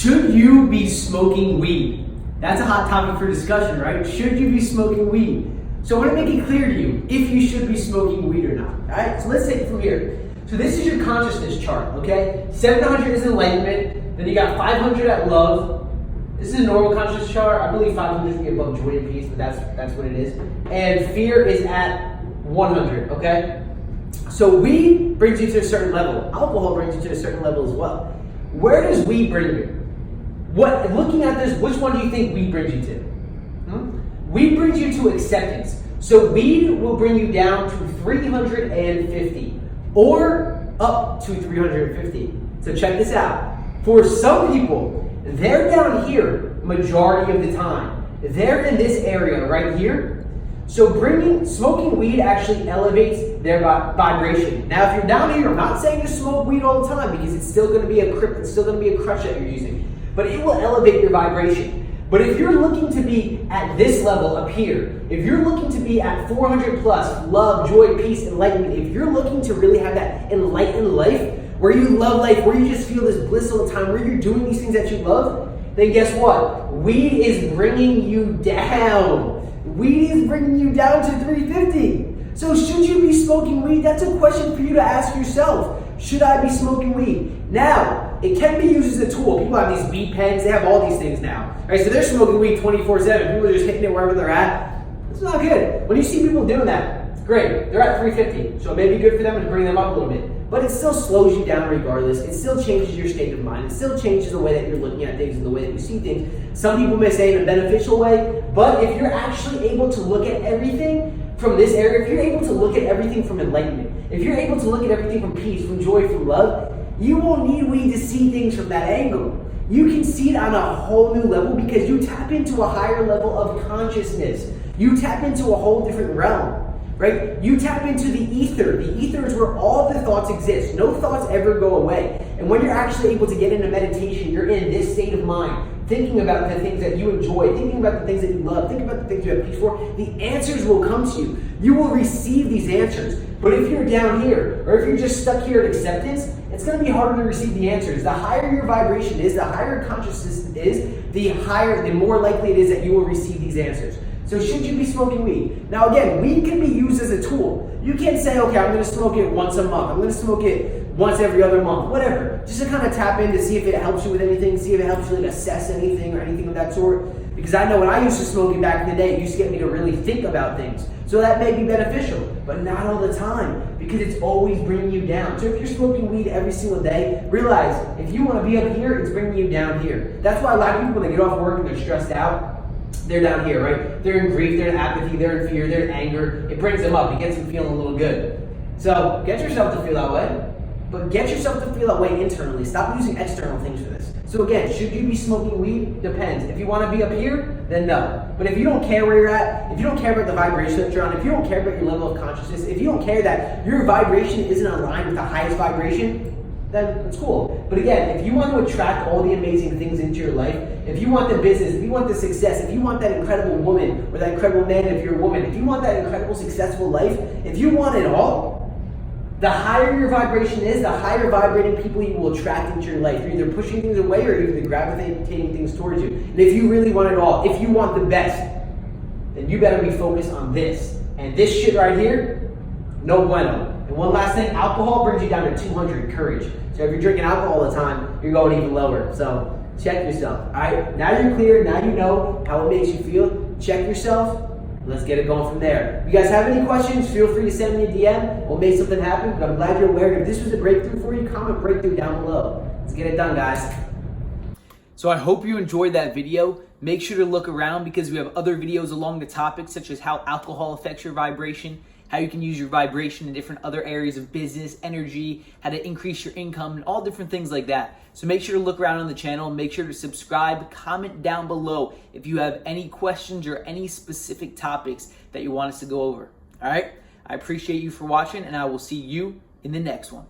Should you be smoking weed? That's a hot topic for discussion, right? Should you be smoking weed? So I want to make it clear to you if you should be smoking weed or not. All right, so let's take it from here. So this is your consciousness chart, okay? 700 is enlightenment, then you got 500 at love. This is a normal consciousness chart. I believe 500 is above joy and peace, but that's what it is. And fear is at 100, okay? So weed brings you to a certain level. Alcohol brings you to a certain level as well. Where does weed bring you? Looking at this, which one do you think weed brings you to? Weed brings you to acceptance. So weed will bring you down to 350 or up to 350. So check this out. For some people, they're down here majority of the time. They're in this area right here. So smoking weed actually elevates their vibration. Now, if you're down here, I'm not saying to smoke weed all the time because it's still going to be a crutch that you're using, but it will elevate your vibration. But if you're looking to be at this level up here, if you're looking to be at 400 plus, love, joy, peace, enlightenment, if you're looking to really have that enlightened life, where you love life, where you just feel this bliss all the time, where you're doing these things that you love, then guess what? Weed is bringing you down. Weed is bringing you down to 350. So should you be smoking weed? That's a question for you to ask yourself. Should I be smoking weed? Now, it can be used as a tool. People have these beat pens. They have all these things now. Right? So they're smoking weed 24/7. People are just hitting it wherever they're at. It's not good. When you see people doing that, it's great. They're at 350. So it may be good for them to bring them up a little bit. But it still slows you down regardless. It still changes your state of mind. It still changes the way that you're looking at things and the way that you see things. Some people may say in a beneficial way, but if you're actually able to look at everything from this area, if you're able to look at everything from enlightenment, if you're able to look at everything from peace, from joy, from love, you won't need weed to see things from that angle. You can see it on a whole new level because you tap into a higher level of consciousness. You tap into a whole different realm. Right? You tap into the ether. The ether is where all the thoughts exist. No thoughts ever go away. And when you're actually able to get into meditation, you're in this state of mind, thinking about the things that you enjoy, thinking about the things that you love, thinking about the things you have peace for. The answers will come to you. You will receive these answers. But if you're down here, or if you're just stuck here at acceptance, it's going to be harder to receive the answers. The higher your vibration is, the higher your consciousness is, the more likely it is that you will receive these answers. So should you be smoking weed? Now again, weed can be used as a tool. You can't say, okay, I'm going to smoke it once a month. I'm going to smoke it once every other month, whatever. Just to kind of tap in to see if it helps you with anything, see if it helps you like assess anything or anything of that sort. Because I know when I used to smoke it back in the day, it used to get me to really think about things. So that may be beneficial, but not all the time because it's always bringing you down. So if you're smoking weed every single day, realize if you want to be up here, it's bringing you down here. That's why a lot of people, when they get off work and they're stressed out, they're down here, right? They're in grief, they're in apathy, they're in fear, they're in anger. It brings them up. It gets them feeling a little good. So get yourself to feel that way, but get yourself to feel that way internally. Stop using external things for this. So again, should you be smoking weed? Depends. If you want to be up here, then no. But if you don't care where you're at, if you don't care about the vibration that you're on, if you don't care about your level of consciousness, if you don't care that your vibration isn't aligned with the highest vibration, then it's cool. But again, if you want to attract all the amazing things into your life, if you want the business, if you want the success, if you want that incredible woman or that incredible man if you're a woman, if you want that incredible successful life, if you want it all, the higher your vibration is, the higher vibrating people you will attract into your life. You're either pushing things away or you're either gravitating things towards you. And if you really want it all, if you want the best, then you better be focused on this. And this shit right here, no bueno. And one last thing, alcohol brings you down to 200, courage. So if you're drinking alcohol all the time, you're going even lower. So check yourself. All right, now you're clear. Now you know how it makes you feel. Check yourself. Let's get it going from there. If you guys have any questions, feel free to send me a DM. We'll make something happen. But I'm glad you're aware. If this was a breakthrough for you, comment breakthrough down below. Let's get it done, guys. So I hope you enjoyed that video. Make sure to look around because we have other videos along the topic, such as how alcohol affects your vibration, how you can use your vibration in different other areas of business, energy, how to increase your income, and all different things like that. So make sure to look around on the channel. Make sure to subscribe, comment down below if you have any questions or any specific topics that you want us to go over. All right? I appreciate you for watching, and I will see you in the next one.